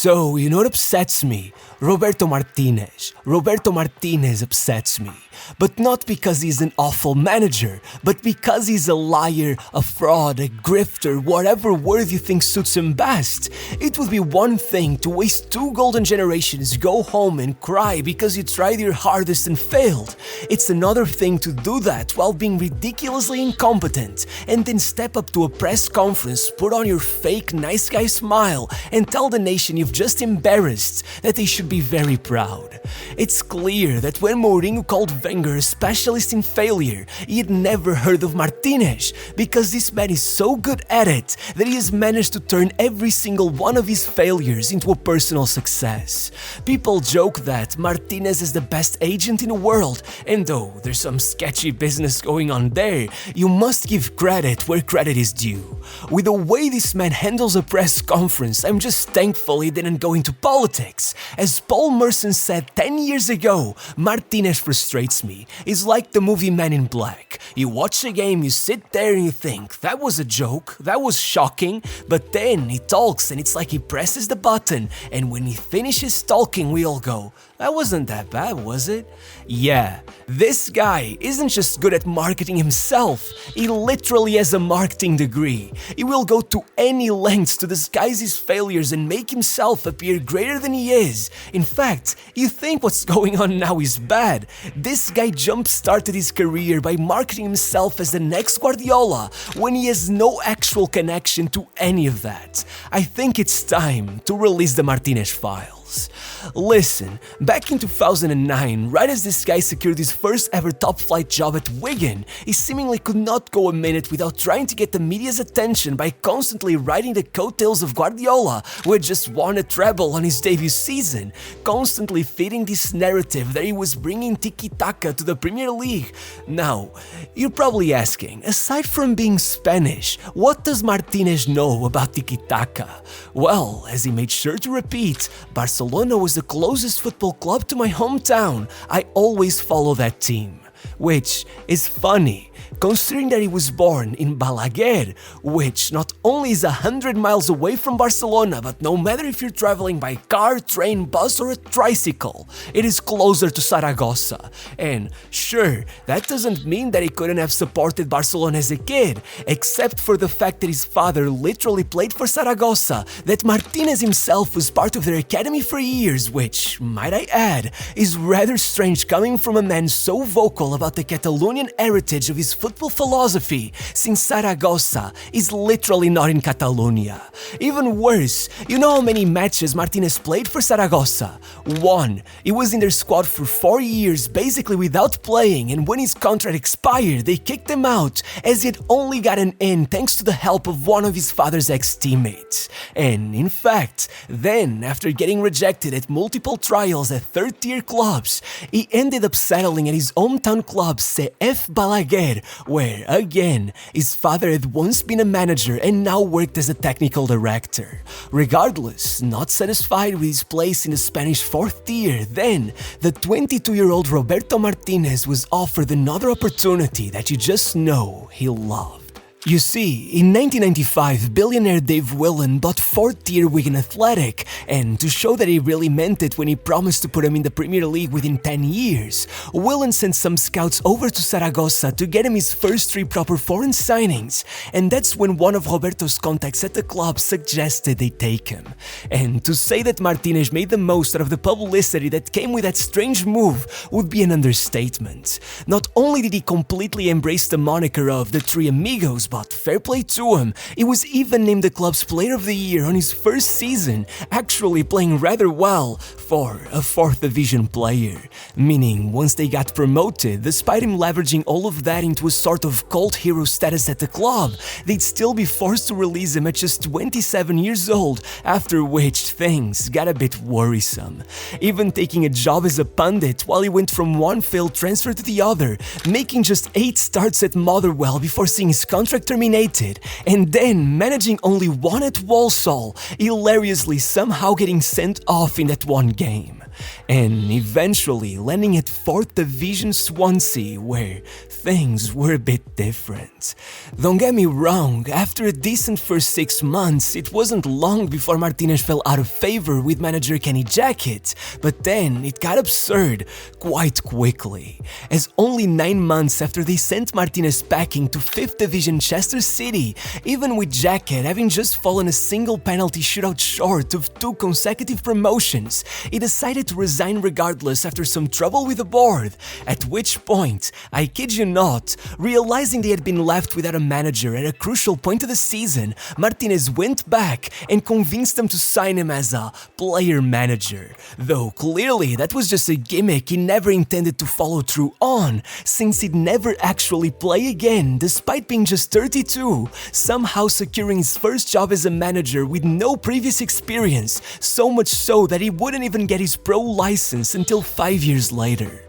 So, you know what upsets me? Roberto Martinez. Roberto Martinez upsets me. But not because he's an awful manager, but because he's a liar, a fraud, a grifter, whatever word you think suits him best. It would be one thing to waste 2 golden generations, go home and cry because you tried your hardest and failed. It's another thing to do that while being ridiculously incompetent, and then step up to a press conference, put on your fake nice guy smile, and tell the nation you've just embarrassed that they should be very proud. It's clear that when Mourinho called Wenger a specialist in failure, he had never heard of Martinez, because this man is so good at it that he has managed to turn every single one of his failures into a personal success. People joke that Martinez is the best agent in the world, and though there's some sketchy business going on there, you must give credit where credit is due. With the way this man handles a press conference, I'm just thankful he didn't go into politics. As Paul Merson said 10 years ago, Martinez frustrates me. He's like the movie Men in Black. You watch a game, you sit there and you think, that was a joke, that was shocking, but then he talks and it's like he presses the button, and when he finishes talking we all go, that wasn't that bad, was it? Yeah, this guy isn't just good at marketing himself, he literally has a marketing degree. He will go to any lengths to disguise his failures and make himself appear greater than he is. In fact, you think what's going on now is bad. This guy jump-started his career by marketing himself as the next Guardiola when he has no actual connection to any of that. I think it's time to release the Martinez files. Listen, back in 2009, right as this guy secured his first ever top-flight job at Wigan, he seemingly could not go a minute without trying to get the media's attention by constantly riding the coattails of Guardiola, who had just won a treble on his debut season, constantly feeding this narrative that he was bringing tiki-taka to the Premier League. Now, you're probably asking, aside from being Spanish, what does Martinez know about tiki-taka? Well, as he made sure to repeat, Barcelona was the closest football club to my hometown. I always follow that team. Which is funny, considering that he was born in Balaguer, which not only is 100 miles away from Barcelona, but no matter if you're traveling by car, train, bus or a tricycle, it is closer to Zaragoza. And sure, that doesn't mean that he couldn't have supported Barcelona as a kid, except for the fact that his father literally played for Zaragoza, that Martinez himself was part of their academy for years, which, might I add, is rather strange coming from a man so vocal about the Catalonian heritage of his football philosophy, since Zaragoza is literally not in Catalonia. Even worse, you know how many matches Martinez played for Zaragoza? 1. He was in their squad for 4 years, basically without playing, and when his contract expired, they kicked him out, as he had only gotten in thanks to the help of one of his father's ex-teammates. And in fact, then, after getting rejected at multiple trials at third-tier clubs, he ended up settling at his hometown club CF Balaguer, where, again, his father had once been a manager and now worked as a technical director. Regardless, not satisfied with his place in the Spanish 4th tier, then, the 22-year-old Roberto Martinez was offered another opportunity that you just know he'll love. You see, in 1995, billionaire Dave Whelan bought 4th-tier Wigan Athletic, and to show that he really meant it when he promised to put him in the Premier League within 10 years, Whelan sent some scouts over to Zaragoza to get him his first 3 proper foreign signings, and that's when one of Roberto's contacts at the club suggested they take him. And to say that Martinez made the most out of the publicity that came with that strange move would be an understatement. Not only did he completely embrace the moniker of the Three Amigos, but fair play to him, he was even named the club's Player of the Year on his first season, actually playing rather well for a 4th division player. Meaning, once they got promoted, despite him leveraging all of that into a sort of cult hero status at the club, they'd still be forced to release him at just 27 years old, after which things got a bit worrisome. Even taking a job as a pundit while he went from one failed transfer to the other, making just 8 starts at Motherwell before seeing his contract terminated, and then managing only 1 at Walsall, hilariously somehow getting sent off in that one game. and eventually landing at 4th Division Swansea, where things were a bit different. Don't get me wrong, after a decent first 6 months, it wasn't long before Martinez fell out of favor with manager Kenny Jackett, but then it got absurd quite quickly, as only 9 months after they sent Martinez packing to 5th Division Chester City, even with Jackett having just fallen a single penalty shootout short of 2 consecutive promotions, he decided to resign regardless after some trouble with the board, at which point, I kid you not, realizing they had been left without a manager at a crucial point of the season, Martinez went back and convinced them to sign him as a player manager, though clearly that was just a gimmick he never intended to follow through on, since he'd never actually play again despite being just 32, somehow securing his first job as a manager with no previous experience, so much so that he wouldn't even get his pro license until 5 years later.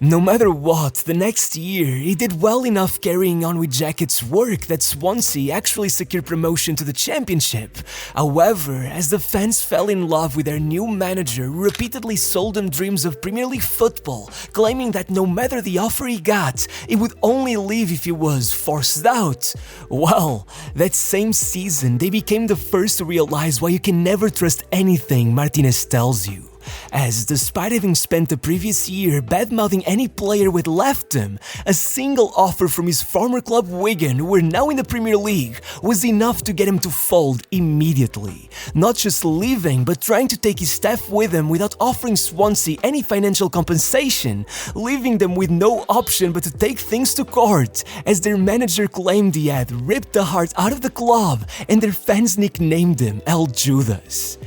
No matter what, the next year, he did well enough carrying on with Jackett's work that Swansea actually secured promotion to the Championship. However, as the fans fell in love with their new manager who repeatedly sold them dreams of Premier League football, claiming that no matter the offer he got, he would only leave if he was forced out. Well, that same season, they became the first to realize why you can never trust anything Martinez tells you. As despite having spent the previous year bad-mouthing any player who had left him, a single offer from his former club Wigan, who were now in the Premier League, was enough to get him to fold immediately. Not just leaving, but trying to take his staff with him without offering Swansea any financial compensation, leaving them with no option but to take things to court, as their manager claimed he had ripped the heart out of the club and their fans nicknamed him El Judas.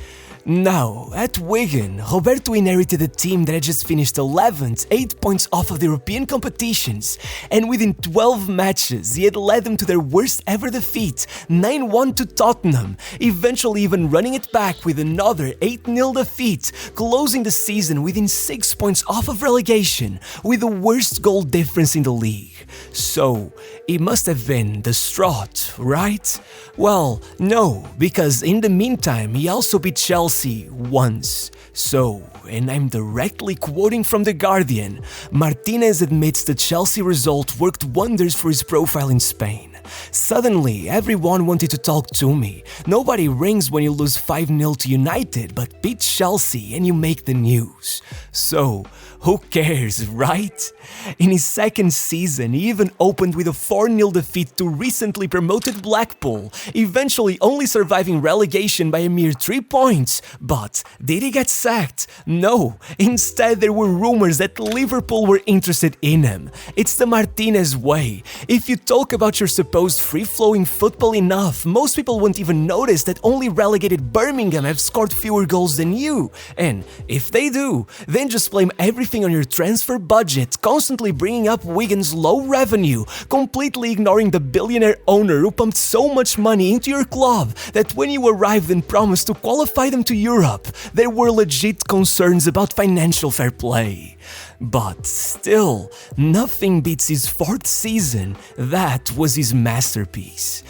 Now, at Wigan, Roberto inherited a team that had just finished 11th, 8 points off of the European competitions, and within 12 matches, he had led them to their worst ever defeat, 9-1 to Tottenham, eventually even running it back with another 8-0 defeat, closing the season within 6 points off of relegation, with the worst goal difference in the league. So, he must have been distraught, right? Well, no, because in the meantime, he also beat Chelsea once. So, and I'm directly quoting from The Guardian, Martinez admits the Chelsea result worked wonders for his profile in Spain. Suddenly, everyone wanted to talk to me. Nobody rings when you lose 5-0 to United, but beat Chelsea and you make the news. So, who cares, right? In his second season, he even opened with a 4-0 defeat to recently promoted Blackpool, eventually only surviving relegation by a mere 3 points. But did he get sacked? No. Instead, there were rumors that Liverpool were interested in him. It's the Martinez way. If you talk about your supposed free-flowing football enough, most people won't even notice that only relegated Birmingham have scored fewer goals than you. And if they do, then just blame everything on your transfer budget, constantly bringing up Wigan's low revenue, completely ignoring the billionaire owner who pumped so much money into your club that when you arrived and promised to qualify them to Europe, there were legit concerns about financial fair play. But still, nothing beats his 4th season. That was his masterpiece.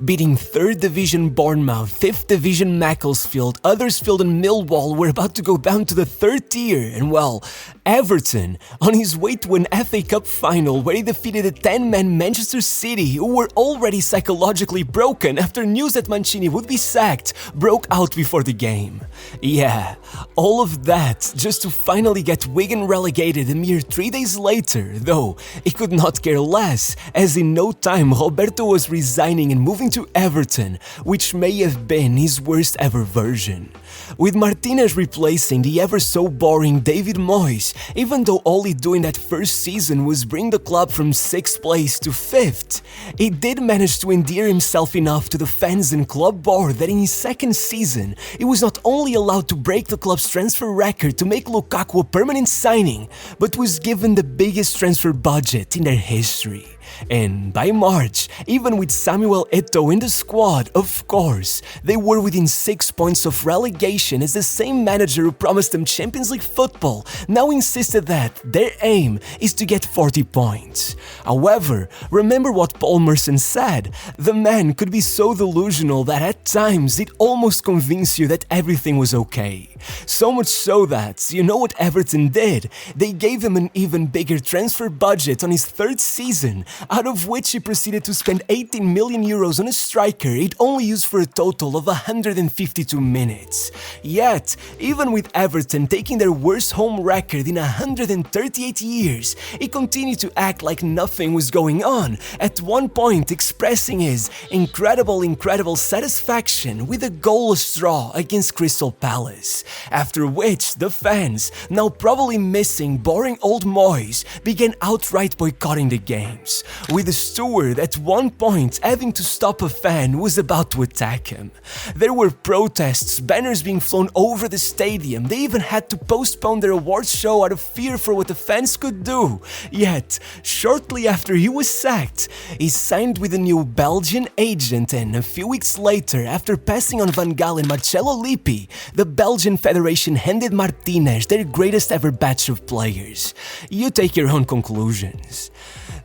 Beating 3rd Division Bournemouth, 5th Division Macclesfield, Huddersfield and Millwall were about to go down to the 3rd tier, and well, Everton, on his way to an FA Cup final where he defeated a 10-man Manchester City who were already psychologically broken after news that Mancini would be sacked broke out before the game. Yeah, all of that just to finally get Wigan relegated a mere 3 days later, though he could not care less, as in no time Roberto was resigning and moving to Everton, which may have been his worst ever version. With Martinez replacing the ever so boring David Moyes, even though all he did in that first season was bring the club from 6th place to 5th, he did manage to endear himself enough to the fans and club board that in his second season, he was not only allowed to break the club's transfer record to make Lukaku a permanent signing, but was given the biggest transfer budget in their history. And by March, even with Samuel Eto'o in the squad, of course, they were within 6 points of relegation as the same manager who promised them Champions League football now insisted that their aim is to get 40 points. However, remember what Paul Merson said, the man could be so delusional that at times it almost convinced you that everything was okay. So much so that, you know what Everton did? They gave him an even bigger transfer budget on his third season, out of which he proceeded to spend 18 million euros on a striker he'd only used for a total of 152 minutes. Yet, even with Everton taking their worst home record in 138 years, he continued to act like nothing was going on, at one point expressing his incredible satisfaction with a goalless draw against Crystal Palace, after which the fans, now probably missing boring old Moyes, began outright boycotting the games, with the steward at one point having to stop a fan who was about to attack him. There were protests, banners being flown over the stadium, they even had to postpone their awards show out of fear for what the fans could do. Yet, shortly after he was sacked, he signed with a new Belgian agent, and a few weeks later, after passing on Van Gaal and Marcelo Lippi, the Belgian Federation handed Martinez their greatest ever batch of players. You take your own conclusions.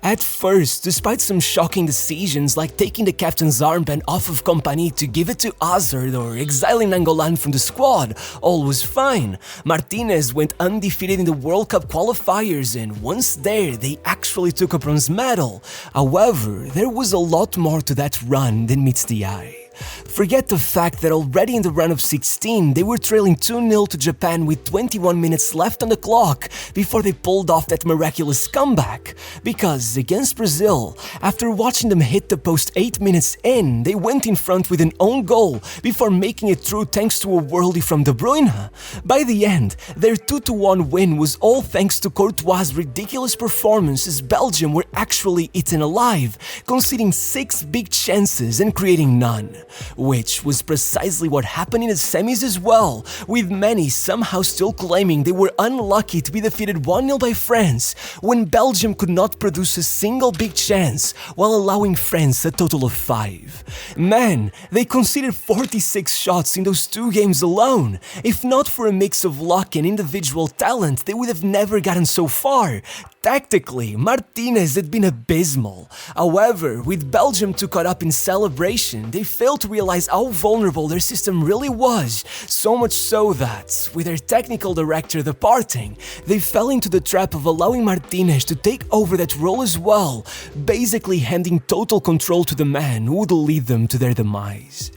At first, despite some shocking decisions like taking the captain's armband off of Kompany to give it to Hazard or exiling Nainggolan from the squad, all was fine. Martinez went undefeated in the World Cup qualifiers, and once there, they actually took a bronze medal. However, there was a lot more to that run than meets the eye. Forget the fact that already in the round of 16, they were trailing 2-0 to Japan with 21 minutes left on the clock before they pulled off that miraculous comeback. Because against Brazil, after watching them hit the post 8 minutes in, they went in front with an own goal before making it through thanks to a worldie from De Bruyne. By the end, their 2-1 win was all thanks to Courtois' ridiculous performance, as Belgium were actually eaten alive, conceding 6 big chances and creating none. Which was precisely what happened in the semis as well, with many somehow still claiming they were unlucky to be defeated 1-0 by France, when Belgium could not produce a single big chance, while allowing France a total of 5. Man, they conceded 46 shots in those 2 games alone. If not for a mix of luck and individual talent, they would have never gotten so far. Tactically, Martinez had been abysmal. However, with Belgium too caught up in celebration, they failed to realize how vulnerable their system really was, so much so that, with their technical director departing, they fell into the trap of allowing Martinez to take over that role as well, basically handing total control to the man who would lead them to their demise.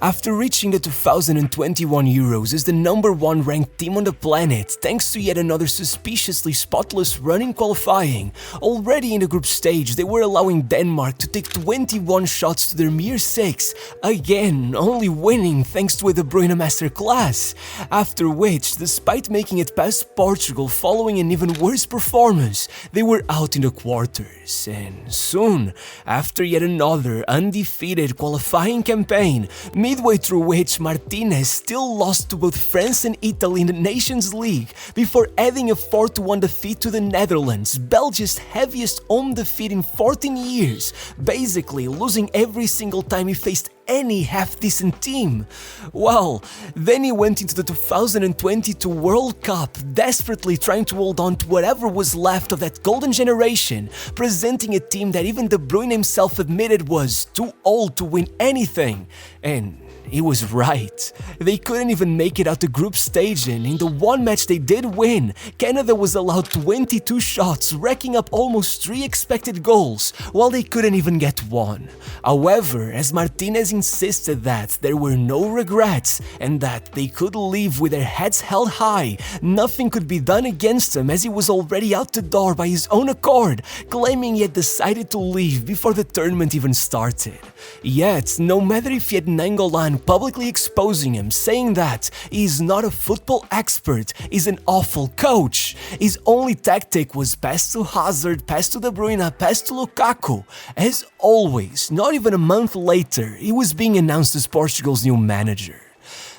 After reaching the 2021 Euros as the #1 ranked team on the planet, thanks to yet another suspiciously spotless run in qualifying, already in the group stage they were allowing Denmark to take 21 shots to their mere 6, again only winning thanks to a De Bruyne masterclass, after which, despite making it past Portugal following an even worse performance, they were out in the quarters, and soon, after yet another undefeated qualifying campaign, midway through which Martinez still lost to both France and Italy in the Nations League before adding a 4-1 defeat to the Netherlands, Belgium's heaviest home defeat in 14 years, basically losing every single time he faced any half-decent team. Well, then he went into the 2022 World Cup, desperately trying to hold on to whatever was left of that golden generation, presenting a team that even De Bruyne himself admitted was too old to win anything. And he was right. They couldn't even make it out the group stage, and in the one match they did win, Canada was allowed 22 shots, racking up almost 3 expected goals, while they couldn't even get one. However, as Martinez insisted that there were no regrets, and that they could leave with their heads held high, nothing could be done against him as he was already out the door by his own accord, claiming he had decided to leave before the tournament even started. Yet, no matter if he had Nainggolan publicly exposing him, saying that he is not a football expert, he's an awful coach, his only tactic was pass to Hazard, pass to De Bruyne, pass to Lukaku. As always, not even a month later, he was being announced as Portugal's new manager.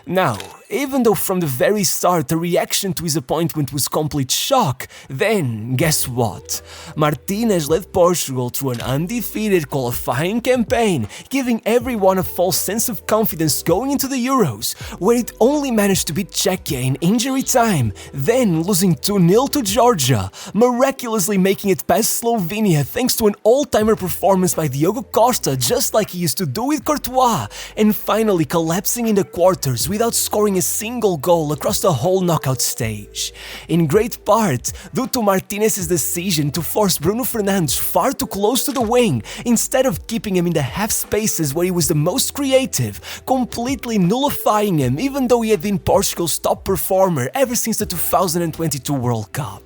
Now, even though from the very start the reaction to his appointment was complete shock, then guess what? Martinez led Portugal through an undefeated qualifying campaign, giving everyone a false sense of confidence going into the Euros, where it only managed to beat Czechia in injury time, then losing 2-0 to Georgia, miraculously making it past Slovenia thanks to an all-timer performance by Diogo Costa, just like he used to do with Courtois, and finally collapsing in the quarters without scoring a a single goal across the whole knockout stage. In great part due to Martinez's decision to force Bruno Fernandes far too close to the wing instead of keeping him in the half spaces where he was the most creative, completely nullifying him even though he had been Portugal's top performer ever since the 2022 World Cup.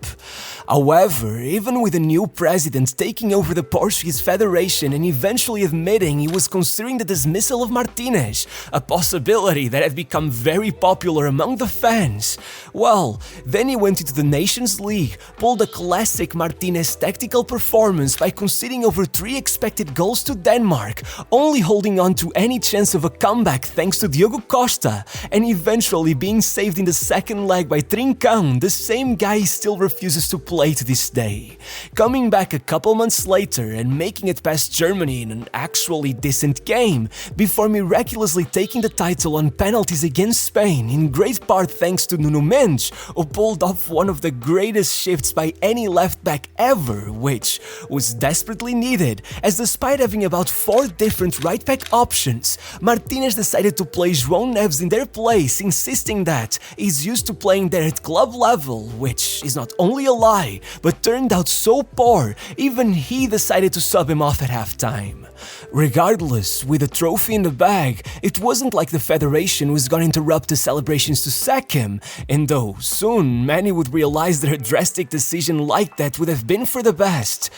However, even with a new president taking over the Portuguese Federation and eventually admitting he was considering the dismissal of Martinez, a possibility that had become very popular among the fans, well, then he went into the Nations League, pulled a classic Martinez tactical performance by conceding over 3 expected goals to Denmark, only holding on to any chance of a comeback thanks to Diogo Costa, and eventually being saved in the second leg by Trincão, the same guy he still refuses to play to this day. Coming back a couple months later and making it past Germany in an actually decent game, before miraculously taking the title on penalties against Spain, in great part thanks to Nuno Mendes, who pulled off one of the greatest shifts by any left back ever, which was desperately needed, as despite having about 4 different right back options, Martinez decided to play João Neves in their place, insisting that he's used to playing there at club level, which is not only a lie, but turned out so poor, even he decided to sub him off at halftime. Regardless, with a trophy in the bag, it wasn't like the Federation was gonna interrupt the celebrations to sack him, and though soon many would realize that a drastic decision like that would have been for the best,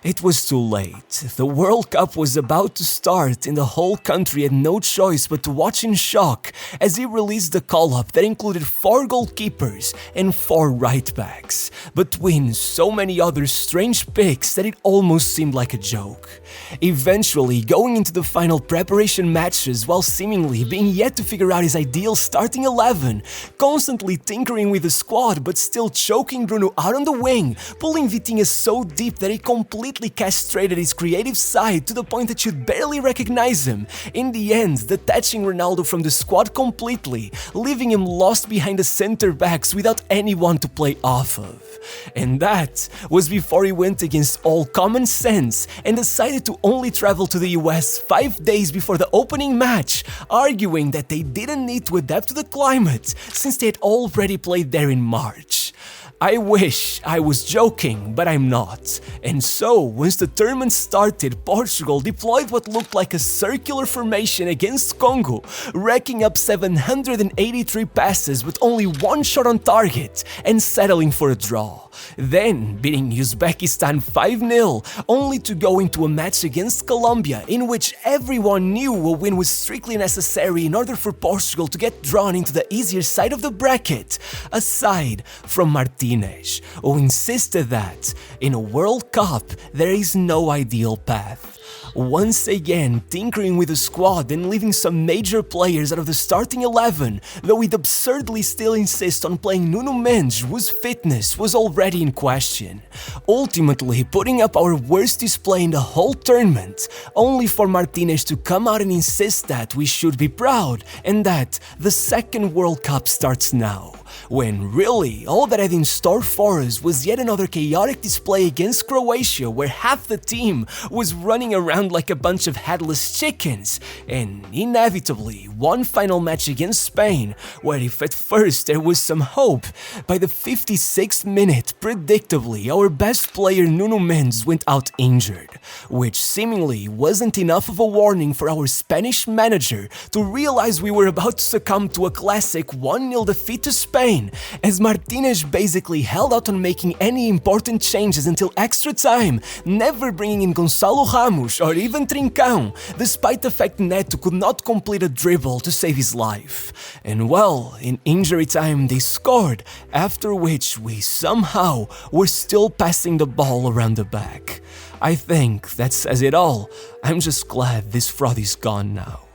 it was too late. The World Cup was about to start and the whole country had no choice but to watch in shock as he released the call-up that included 4 goalkeepers and 4 right-backs, between so many other strange picks that it almost seemed like a joke. Eventually, going into the final preparation matches while seemingly being yet to figure out his ideal starting 11, constantly tinkering with the squad but still choking Bruno out on the wing, pulling Vitinha so deep that he completely castrated his creative side to the point that you'd barely recognize him, in the end detaching Ronaldo from the squad completely, leaving him lost behind the center backs without anyone to play off of. And that was before he went against all common sense and decided to only travel to the US 5 days before the opening match, arguing that they didn't need to adapt to the climate since they had already played there in March. I wish I was joking, but I'm not. And so, once the tournament started, Portugal deployed what looked like a circular formation against Congo, racking up 783 passes with only 1 shot on target and settling for a draw. Then, beating Uzbekistan 5-0, only to go into a match against Colombia in which everyone knew a win was strictly necessary in order for Portugal to get drawn into the easier side of the bracket, aside from Martinez, who insisted that, in a World Cup, there is no ideal path. Once again tinkering with the squad and leaving some major players out of the starting 11, though he'd absurdly still insist on playing Nuno Mendes, whose fitness was already in question, ultimately putting up our worst display in the whole tournament, only for Martinez to come out and insist that we should be proud and that the second World Cup starts now. When really, all that had in store for us was yet another chaotic display against Croatia where half the team was running around like a bunch of headless chickens, and inevitably one final match against Spain where if at first there was some hope, by the 56th minute, predictably, our best player Nuno Mendes went out injured, which seemingly wasn't enough of a warning for our Spanish manager to realize we were about to succumb to a classic 1-0 defeat to Spain, as Martinez basically held out on making any important changes until extra time, never bringing in Gonçalo Ramos or even Trincão, despite the fact Neto could not complete a dribble to save his life. And well, in injury time they scored, after which we somehow were still passing the ball around the back. I think that says it all. I'm just glad this fraud is gone now.